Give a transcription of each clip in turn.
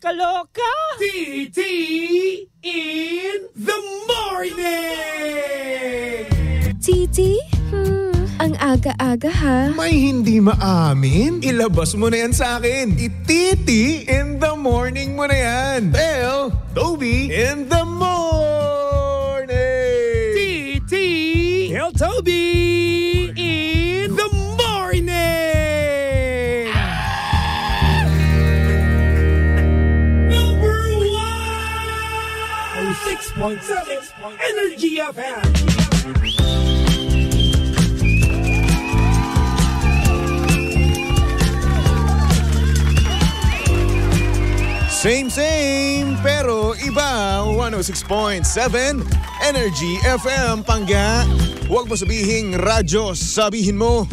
nakakaloka. TT in the morning! Titi? Ang aga-aga ha. May hindi maamin? Ilabas mo na yan sa akin. Ititi in the morning mo na yan. Tell Toby in the morning. TT Tell Toby in the morning! Number 1! 6.7 Energy FM. Same, pero iba. 106.7 Energy FM, Pangga. Huwag mo sabihing radyo, sabihin mo.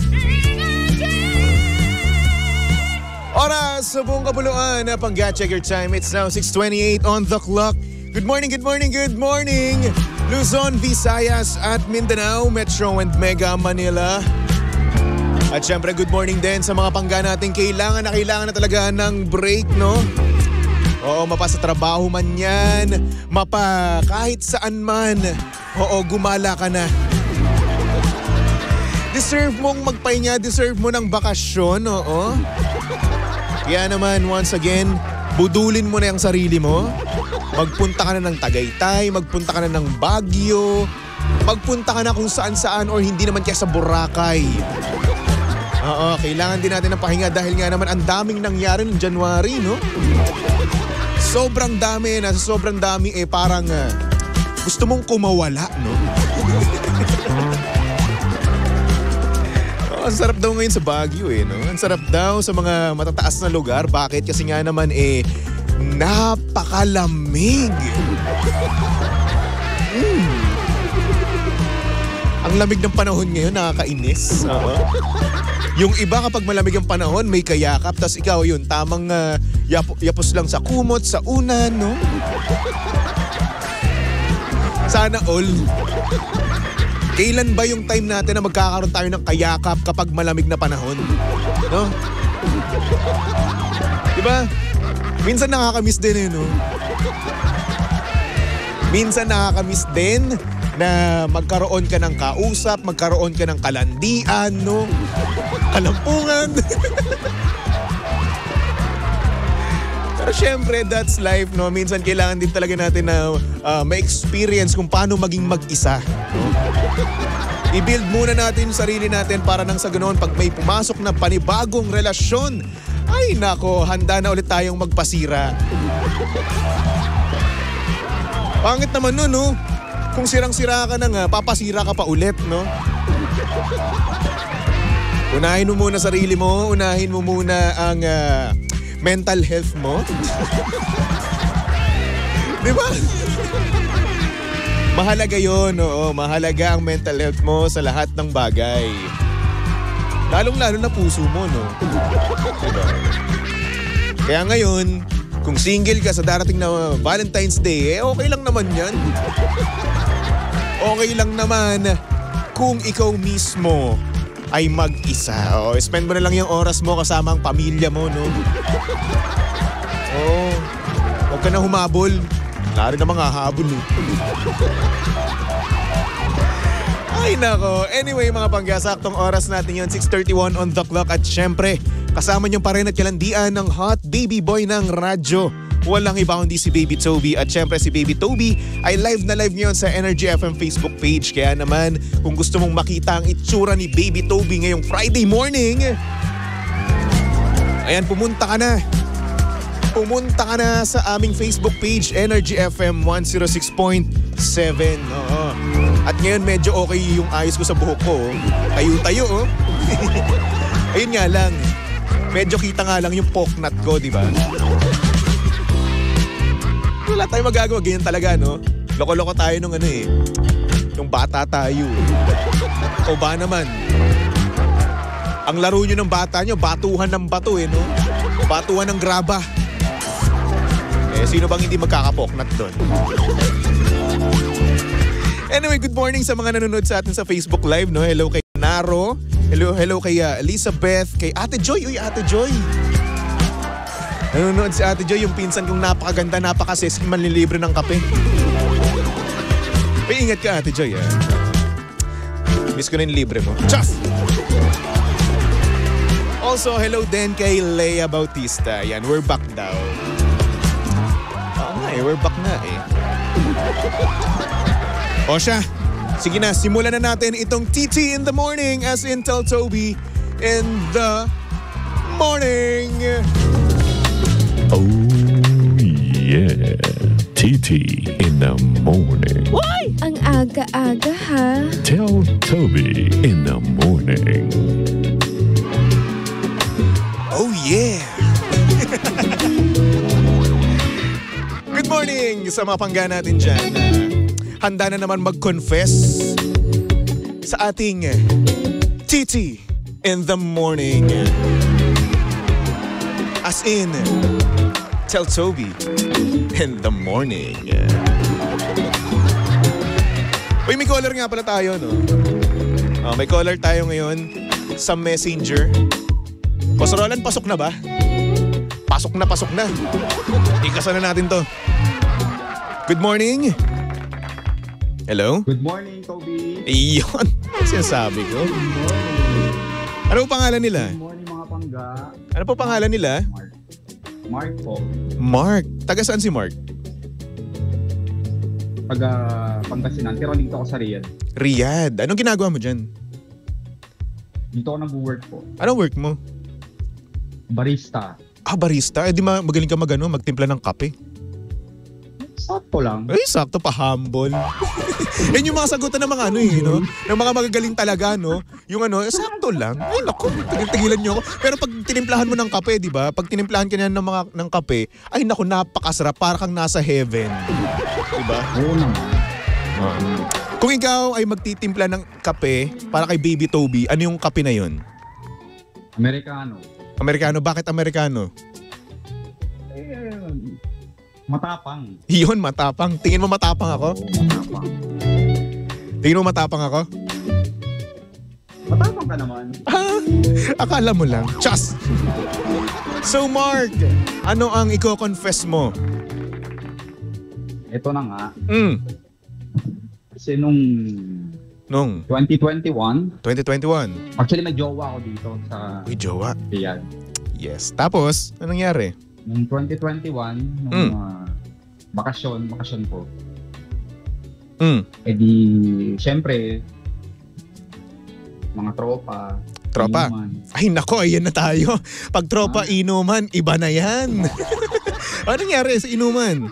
Oras sa buong kabuluan na Pangga. Check your time. It's now 6:28 on the clock. Good morning. Luzon, Visayas at Mindanao, Metro and Mega Manila. At syempre, good morning din sa mga Pangga natin. Kailangan na talaga ng break, no? Oo, mapa sa trabaho man yan, mapa kahit saan man. Oo, gumala ka na. Deserve mong magpahinga, deserve mo ng bakasyon, oo. Kaya naman, once again, budulin mo na yung sarili mo. Magpunta ka na ng Tagaytay, magpunta ka na ng Baguio, magpunta ka na kung saan-saan or hindi naman kaya sa Boracay. Oo, kailangan din natin ng pahinga dahil nga naman ang daming nangyari noong January, no? Sobrang dami, nasa sobrang dami parang gusto mong kumawala, no? Ang sarap daw ngayon sa Baguio, no? Ang sarap daw sa mga matataas na lugar. Bakit? Kasi nga naman napakalamig. Ang lamig ng panahon ngayon, nakakainis. Yung iba kapag malamig ang panahon, may kayakap. Tas ikaw yun, tamang yapos lang sa kumot, sa unan, no? Sana all. Kailan ba yung time natin na magkakaroon tayo ng kayakap kapag malamig na panahon? No? Diba? Minsan nakakamiss din no? Minsan nakakamiss din na magkaroon ka ng kausap, magkaroon ka ng kalandian, no? Kalampungan. Pero syempre, that's life, no? Minsan kailangan din talaga natin na ma-experience kung paano maging mag-isa, no? I-build muna natin yung sarili natin para nang sa ganoon, pag may pumasok na panibagong relasyon, ay nako, handa na ulit tayong magpasira. Pangit naman nun, no? Kung sirang-sira ka na nga, papasira ka pa ulit, no? Unahin mo muna sarili mo, unahin mo muna ang mental health mo. Di ba? Mahalaga yun, oo. Mahalaga ang mental health mo sa lahat ng bagay. Lalong-lalo na puso mo, no? Diba? Kaya ngayon, kung single ka sa darating na Valentine's Day, okay lang naman yan. Okay lang naman kung ikaw mismo ay mag-isa. O, spend mo na lang yung oras mo kasama ang pamilya mo, no? Oo. Huwag ka na humabol. Wala rin na mga habol, eh. Ay, nako. Anyway, mga Pangga, saktong oras natin yun, 6:31 on the clock. At syempre, kasama niyo pa rin at kalandian ng hot baby boy ng radyo. Walang iba kundi si Baby Toby. At syempre si Baby Toby ay live na live ngayon sa Energy FM Facebook page. Kaya naman, kung gusto mong makita ang itsura ni Baby Toby ngayong Friday morning, ayan, pumunta ka na. Pumunta ka na sa aming Facebook page, Energy FM 106.7. Oo. At ngayon medyo okay yung ayos ko sa buhok ko. Tayo-tayo, oh. Ayun nga lang. Medyo kita nga lang yung poknat ko, di ba? Wala tayong magagawa. Ganyan talaga, no? Loko-loko tayo nung nung bata tayo. O ba naman? Ang laro nyo ng bata nyo, batuhan ng bato, no? Batuhan ng graba. Sino bang hindi magkakapoknat doon? Anyway, good morning sa mga nanonood sa atin sa Facebook Live, no? Hello kay Naro. Hello kay Elizabeth, kay Ate Joy. Uy, Ate Joy. Nanonood si Ate Joy, yung pinsan kong napakaganda, napakasis, manlilibre ng kape. May ingat ka, Ate Joy, ah. Miss ko na yung libre mo. Chas! Also, hello din kay Leia Bautista. Yan, we're back daw. Oo nga eh, we're back na eh. O siya, sige na, simulan na natin itong TT in the morning as in Tell Toby in the morning. Oh yeah, TT in the morning. Ang aga-aga ha. Tell Toby in the morning. Oh yeah! Good morning sa mga pangga natin dyan. Handa na naman mag-confess sa ating TT in the morning. As in, Tell Toby in the morning. Uy, may caller nga pala tayo, no? May caller tayo ngayon sa Messenger. Boss Roland, pasok na ba? Pasok na. Ikasan na natin to. Good morning. Hello? Good morning, Toby. Iyon. Sinasabi ko. Ano po pangalan nila? Good morning, mga pangga. Ano po pangalan nila? Mark po. Mark. Taga saan si Mark? Taga Pangasinan. Pero dito ako sa Riyadh. Riyadh. Anong ginagawa mo dyan? Dito ako nag-work po. Anong work mo? Barista. Barista? Di magaling ka magtimpla ng kape. Sakto lang. Ay, sakto pa, humble. Yan yung mga sagutan ng mga no? Ng mga magagaling talaga, no? Yung sakto lang. Ay, naku, tigilan nyo ako. Pero pag tinimplahan mo ng kape, di ba? Pag tinimplahan ka niyan ng kape, ay naku, napakasarap. Para kang nasa heaven. Di ba? Oo naman. Kung ikaw ay magtitimpla ng kape para kay Baby Toby, ano yung kape na yun? Amerikano. Amerikano? Bakit Amerikano? Matapang. Iyon, matapang. Tingin mo matapang ako? Oo, matapang. Tingin mo matapang ako? Matapang ka naman. Akala mo lang. Chas! So Mark, ano ang i-confess mo? Ito na nga. Kasi Nung 2021, 2021. actually may jowa ako dito sa Uy, jowa. Riyadh. Yes. Tapos, anong nangyari? Noong 2021, nung bakasyon po. Di, syempre, mga tropa. Tropa? inuman. Ay nako, ayan na tayo. Pag tropa inuman, iba na yan. Anong nangyari sa inuman?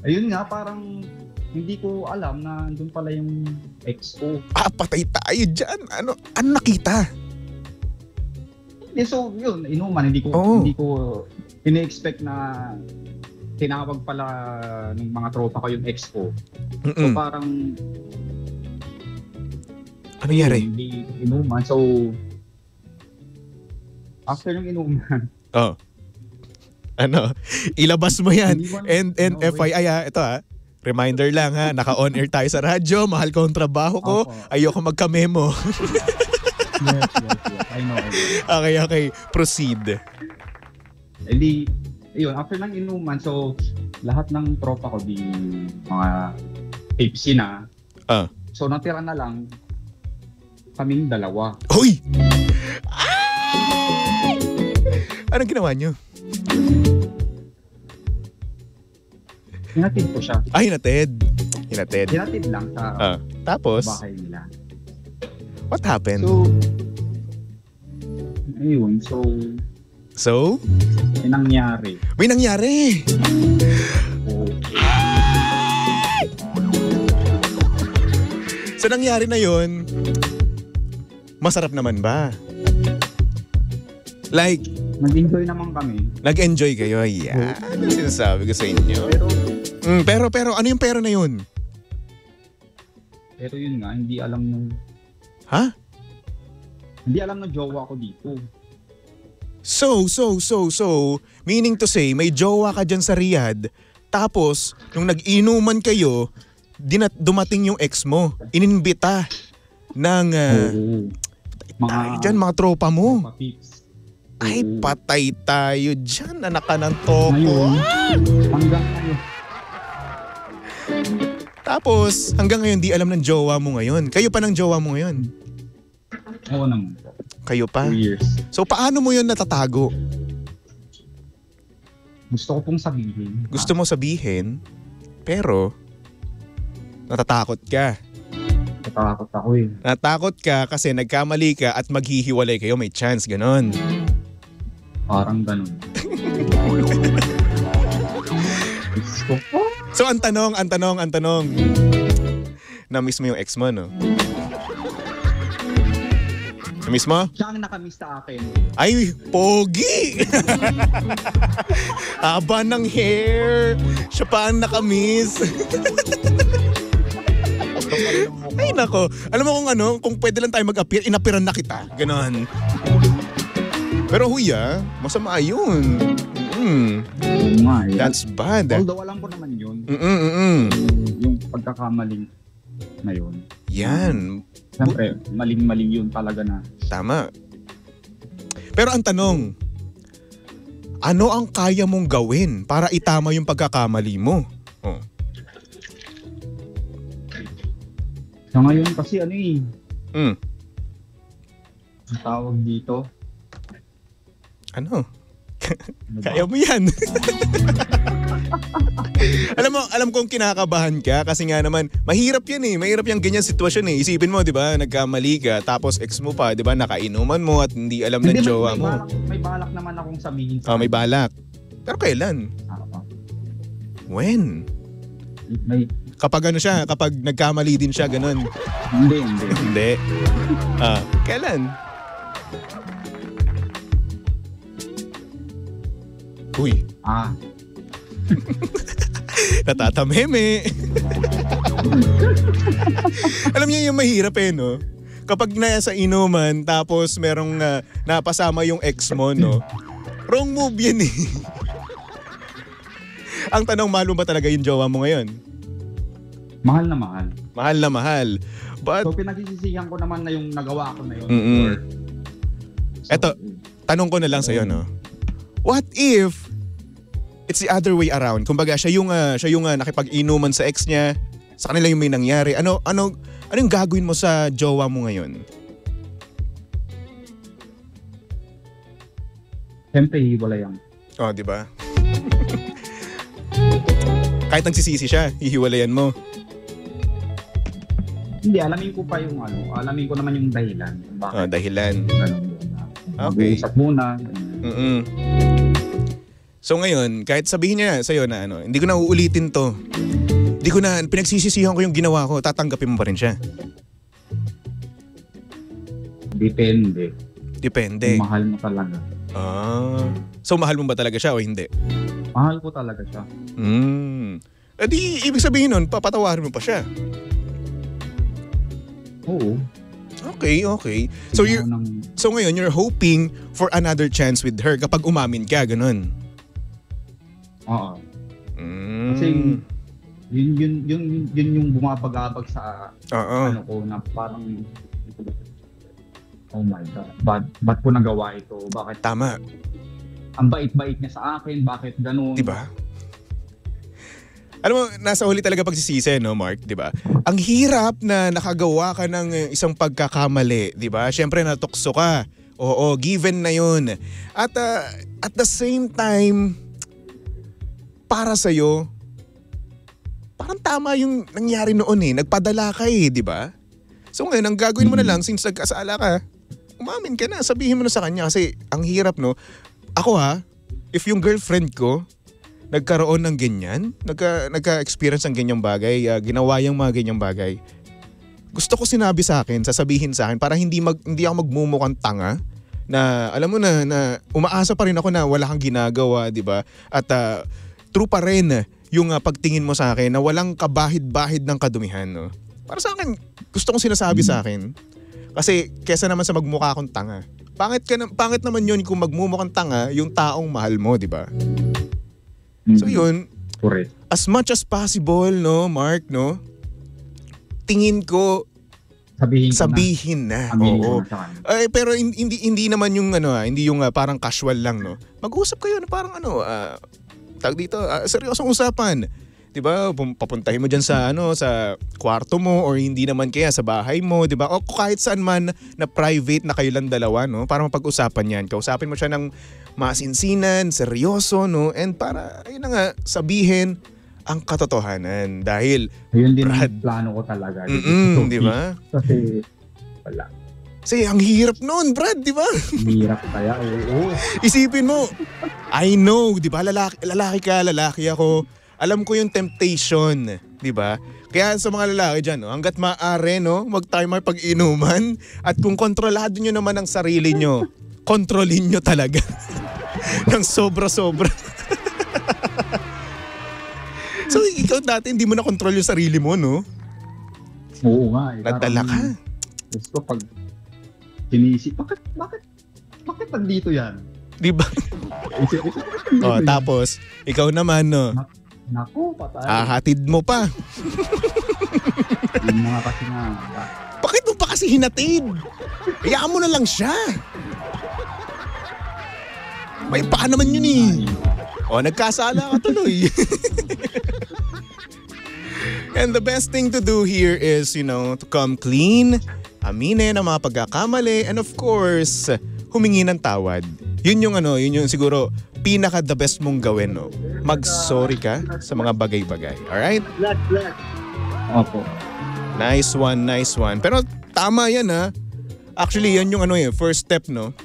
Ayun nga, parang hindi ko alam na doon pala yung ex ko. Patay tayo dyan. Ano nakita? So, yun, inuman. Hindi ko ini-expect na tinawag pala ng mga tropa ko yung ex ko. So, parang ano nangyari? hindi inuman. So, after ng inuman, ilabas mo yan. And No, FYI, ito reminder lang naka-on air tayo sa radyo, mahal ko ang trabaho ko, ayoko magka-memo. yes. I know. Okay, proceed. Hindi, yun, after ng inuman, so, lahat ng tropa ko, di mga tipsy na. So, natira na lang kaming dalawa. Hoy! Ay! Anong ginawa nyo? Hinatid ko siya. Hinatid. Hinatid lang sa Tapos, bahay nila. what happened? So, ayun, So? may nangyari. May nangyari! So, nangyari na yun, masarap naman ba? Like, Nag-enjoy naman kami. nag-enjoy kayo? Yan, ang sinasabi ko sa inyo. Pero, ano yung pero na yun? Pero yun nga, hindi alam ng Hindi alam ng jowa ko dito. So, meaning to say, may jowa ka dyan sa Riyadh, tapos, nung nag-inuman kayo, dumating yung ex mo, ininbita ng Mga mga tropa mo. tropa pips. Ay, patay tayo dyan. Anak ka ng toko. Ngayon, hanggang ngayon. Tapos, hanggang ngayon di alam ng jowa mo ngayon. Kayo pa ng jowa mo ngayon? Oo naman po. Kayo pa? 2 years. So, paano mo yun natatago? Gusto ko pong sabihin. Gusto mo sabihin, pero natatakot ka. Natatakot ako eh. Natakot ka kasi nagkamali ka at maghihiwalay kayo. May chance, ganon. Parang ganun. Gusto ko. So, ang tanong. Na-miss mo yung ex mo, no? Na-miss mo? Siya ang nakamiss sa akin. Ay, pogi! Haba ng hair. Siya pa ang nakamiss. Ay, nako. Alam mo kung pwede lang tayo mag-appear, inapiran na kita. Ganon. Pero huya, masama yun. Oo nga eh. That's bad. Although alam ko naman yun. Yung pagkakamali na yun. Yan. Siyempre, maling-mali yun talaga na. Tama. Pero ang tanong, ano ang kaya mong gawin para itama yung pagkakamali mo? Oh. Sa ngayon kasi ano eh. Ang tawag dito. Ano? Kaya mo yan. alam kong kinakabahan ka kasi nga naman, mahirap yan eh. Mahirap yung ganyan sitwasyon eh. Isipin mo, di ba, nagkamali ka, tapos ex mo pa, di ba, nakainuman mo at hindi alam ng jowa mo. May balak naman akong sabihin sa may balak. Pero kailan? When? Kapag kapag nagkamali din siya, ganun. Hindi. Kailan? Uy. Natatameme. Alam niyo yung mahirap eh, no? Kapag nasa inuman, tapos merong napasama yung ex mo, no? Wrong move yan eh. Ang tanong, mahal mo ba talaga yung jowa mo ngayon? Mahal na mahal. Mahal na mahal. But, so pinagsisisihan ko naman na yung nagawa ko na yun. Eto, tanong ko na lang sa'yo, no? What if it's the other way around? Kumbaga, siya yung nakipag-inuman sa ex niya, sa kanila yung may nangyari. Ano yung gagawin mo sa jowa mo ngayon? Siyempre, hiwalayan. Oh, di ba? Kahit nagsisisi siya, hihiwalayan mo. Hindi, alamin ko pa yung alamin ko naman yung dahilan. Bakit? Dahilan. Okay. Mag-uusap muna. So ngayon, kahit sabihin niya sa'yo na hindi ko na uulitin to. Hindi ko na, pinagsisisihan ko yung ginawa ko, tatanggapin mo pa rin siya? Depende. Kung mahal mo talaga. So mahal mo ba talaga siya o hindi? Mahal ko talaga siya. Di, ibig sabihin nun, papatawarin mo pa siya? Oo. Okay. So ngayon, you're hoping for another chance with her kapag umamin ka, ganun? Oo. Kasi yun yung bumabagabag sa ko na parang oh my God, ba't ko nagawa ito? Bakit? Tama. Ang bait-bait niya sa akin, bakit ganun? Diba? Alam mo, nasa huli talaga pagsisisi, no, Mark, di ba? Ang hirap na nakagawa ka ng isang pagkakamali, di ba? Siyempre, natukso ka. Oo, given na yun. At the same time, para sa'yo, parang tama yung nangyari noon eh. Nagpadala ka eh, di ba? So ngayon, ang gagawin mo na lang, since nagkasala ka, umamin ka na, sabihin mo na sa kanya. Kasi ang hirap, no? Ako if yung girlfriend ko, nagkaroon ng ganyan, nagka-experience ng ganyang bagay, ginawa yung mga ganyang bagay. Gusto ko sasabihin sa akin para hindi ako magmumukhang tanga na alam mo na umaasa pa rin ako na wala kang ginagawa, 'di ba? At true pa rin yung pagtingin mo sa akin na walang kabahid-bahid ng kadumihan, no? Para sa akin, gusto kong sinasabi sa akin. Kasi kesa naman sa magmukha akong tanga. Pangit naman yun kung magmumukhang tanga yung taong mahal mo, 'di ba? So yun, correct. As much as possible, no, Mark, no? Tingin ko, Sabihin na. Aminin Oo. ko na sa kanya. Pero hindi naman yung hindi yung parang casual lang, no. Mag-usap kayo na parang tag dito, seryosong usapan. 'Di ba? Papuntahin mo diyan sa sa kwarto mo or hindi naman kaya sa bahay mo, 'di ba? O kahit saan man na private na kayo lang dalawa, no, para mapag-usapan 'yan. Kausapin mo siya ng masinsinan, seryoso, no, and para ayun na nga sabihin ang katotohanan dahil Ayun din ang plano ko talaga. di ba? Kasi wala. Kasi ang hirap noon, Brad, di ba? Hirap kaya. Oo. Isipin mo, I know, di ba? Lalaki ka, lalaki ako. Alam ko yung temptation, di ba? Kaya sa mga lalaki dyan, no, hanggat maaari, no, mag-timer pag-inuman at kung kontrolado nyo naman ang sarili nyo, kontrolin nyo talaga. Ng sobra-sobra. So, ikaw dati hindi mo na control yung sarili mo, no? Oo nga. Nadala ka. Gusto pag sinisip, bakit nandito yan? Di ba? Tapos, ikaw naman, no? Naku, patay. Hatid mo pa. Yung mga kasi nga. Bakit mo pa kasi hinatid? Hayaan mo na lang siya. May paa naman yun eh. Nagkasala ka tuloy. And the best thing to do here is, to come clean, aminin ang mga pagkakamali, and of course, humingi ng tawad. Yun yung siguro pinaka the best mong gawin, no? Mag-sorry ka sa mga bagay-bagay. Alright? Opo. Nice one. Pero tama yan, ha? Actually, yan yung first step, no?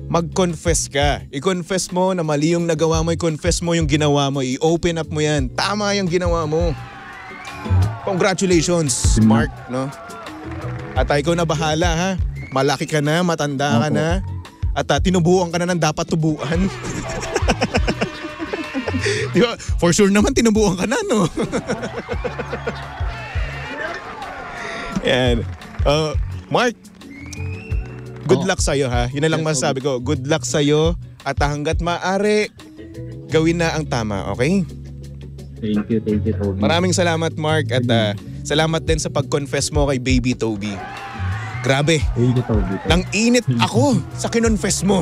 Mag-confess ka. I-confess mo na mali yung nagawa mo. I-confess mo yung ginawa mo. I-open up mo yan. Tama yung ginawa mo. Congratulations, Mark, no? At ikaw na bahala, ha? Malaki ka na, matanda ka na. At tinubuan ka na ng dapat tubuan. Di ba? For sure naman tinubuan ka na, no? Yan. Mark, good luck sa'yo, ha? Yun na lang masasabi ko. Good luck sa'yo at hanggat maaari, gawin na ang tama, okay? Thank you, Toby. Maraming salamat, Mark, at salamat din sa pag-confess mo kay Baby Toby. Grabe. Thank you, Toby. Nang init ako sa kinonfess mo.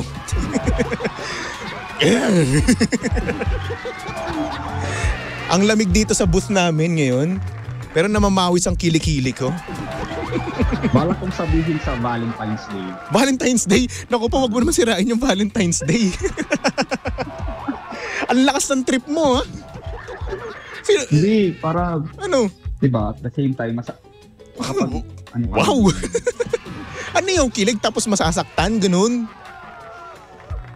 Ang lamig dito sa booth namin ngayon, pero namamawis ang kilikili ko. Bala kong sabihin sa Valentine's Day. Valentine's Day? Naku po, wag mo naman sirain yung Valentine's Day. Ang lakas ng trip mo, ha? Hindi, para... Diba, at the same time, wow! Ano yung kilig tapos masasaktan, ganun?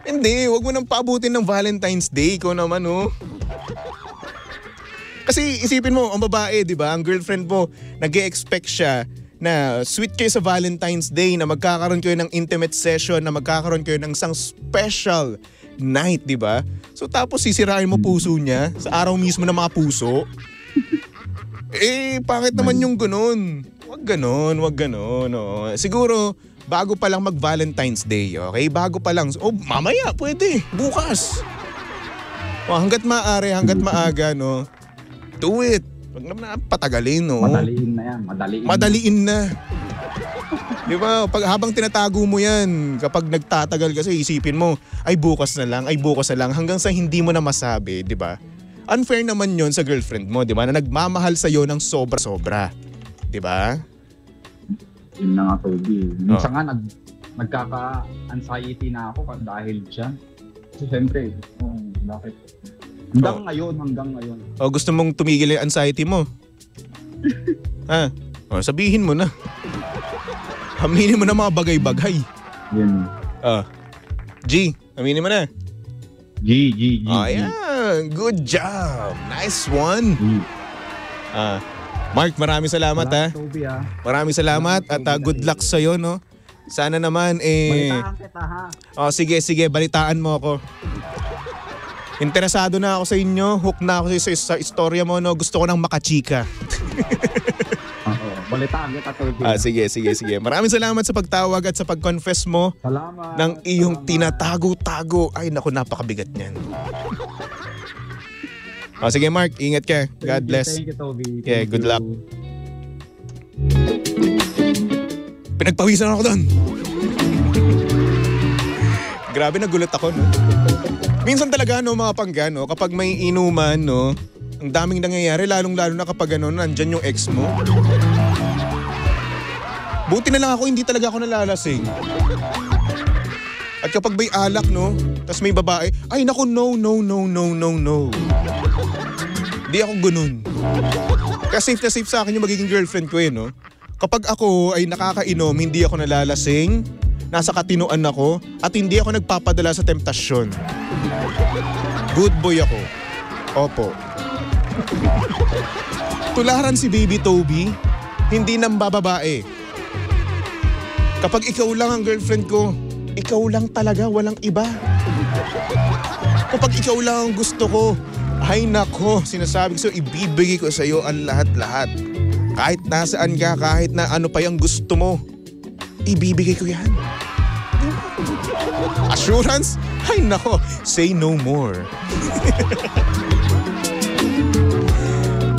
Hindi, wag mo nang paabutin ng Valentine's Day, ikaw naman, oh. Kasi isipin mo, ang babae, di ba, ang girlfriend mo, nag-e-expect siya na sweet kayo sa Valentine's Day, na magkakaroon kayo ng intimate session, na magkakaroon kayo ng isang special night, di ba? So tapos sisirain mo puso niya sa araw mismo ng mga puso. Pangit naman yung ganun. Wag ganun. Oh. Siguro, bago pa lang mag-Valentine's Day, okay? Bago pa lang. Mamaya, pwede. Bukas. Hanggat maaari, hanggat maaga, no? Do it. Wag naman patagalin, no? Madaliin na yan. Madaliin na. Di ba? Habang tinatago mo yan, kapag nagtatagal kasi, isipin mo, ay bukas na lang, hanggang sa hindi mo na masabi, di ba? Unfair naman yon sa girlfriend mo, di ba? Na nagmamahal sa'yo ng sobra-sobra. Di ba? Yun na nga, Toby. Minsan nga, nagkaka-anxiety na ako dahil dyan. So, siyempre, bakit? Hanggang ngayon. Gusto mong tumigil yung anxiety mo? Ha? Sabihin mo na. Aminin mo na mga bagay-bagay. Yun. G, aminin mo na. G. Ayan. Good job. Nice one. Mark, maraming salamat, ha. Toby, ha. Maraming salamat at good luck sa'yo, no. Sana naman, balitaan kita, ha. Sige, balitaan mo ako. Interesado na ako sa inyo. Hook na ako sa istorya mo, no. Gusto ko nang makachika. Balitaan kita, Toby. Sige. Maraming salamat sa pagtawag at sa pag-confess mo. Salamat. Ng iyong tinatago-tago. Ay, naku, napakabigat niyan. Sige, Mark. Ingat ka. God bless. Thank you, Toby. Okay, good luck. Pinagpawisan ako doon. Grabe, nagulat ako, no? Minsan talaga, no, mga pangga, no, kapag may inuman, no, ang daming nangyayari, lalong-lalo na kapag ano, nandyan yung ex mo. Buti na lang ako, hindi talaga ako nalalasing. At kapag may alak, no, tas may babae, ay naku, no. Hindi ako ganun. Kaya safe na safe sa akin yung magiging girlfriend ko eh, no? Kapag ako ay nakakainom, hindi ako nalalasing, nasa katinoan ako, at hindi ako nagpapadala sa temptasyon. Good boy ako. Opo. Tularan si Baby Toby, hindi nang bababae. Kapag ikaw lang ang girlfriend ko, ikaw lang talaga, walang iba. Kapag ikaw lang ang gusto ko, ay nako, sinasabi ko sa'yo, ibibigay ko sa'yo ang lahat-lahat. Kahit nasaan ka, kahit na ano pa yung gusto mo, ibibigay ko yan. Assurance? Ay nako, say no more.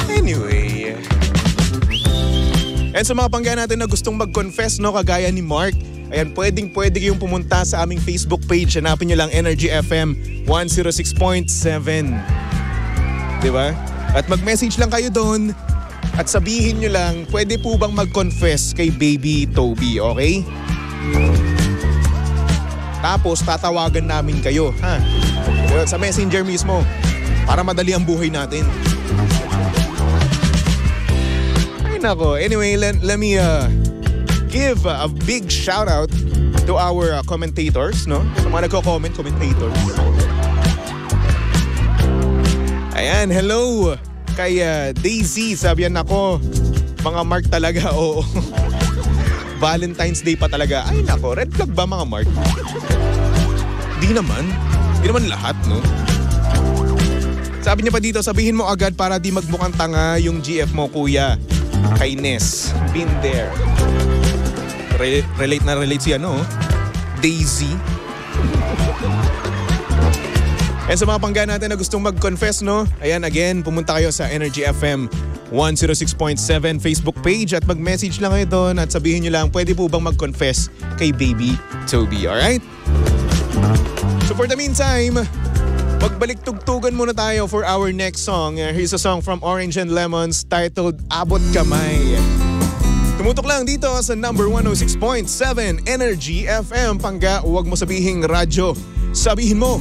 Anyway. And sa mga pangga natin na gustong mag-confess, no, kagaya ni Mark, ayan, pwede kayong pumunta sa aming Facebook page. Hanapin nyo lang Energy FM 106.7. Diba? At mag-message lang kayo doon at sabihin nyo lang, pwede po bang mag-confess kay Baby Toby, okay? Tapos tatawagan namin kayo, ha? Sa messenger mismo para madali ang buhay natin. Ay nako. Anyway, let me give a big shout out to our commentators, no? Sa mga nagko-comment, commentators. Ayan, hello kay Daisy. Sabi yan, nako, mga Mark talaga, oo. Valentine's Day pa talaga. Ay nako, red flag ba mga Mark? Di naman lahat, no? Sabi niya pa dito, sabihin mo agad para di magmukhang tanga yung GF mo, kuya. Kay Ness. Been there. Relate na relate siya, no? Daisy. And sa mga pangga natin na gustong mag-confess, no? Ayan, again, pumunta kayo sa Energy FM 106.7 Facebook page at mag-message lang kayo doon at sabihin nyo lang, pwede po bang mag-confess kay Baby Toby, alright? So for the meantime, magbalik tugtugan muna tayo for our next song. Here's a song from Orange and Lemons titled Abot Kamay. Tumutok lang dito sa number 106.7 Energy FM. Pangga, huwag mo sabihing radyo. Sabihin mo,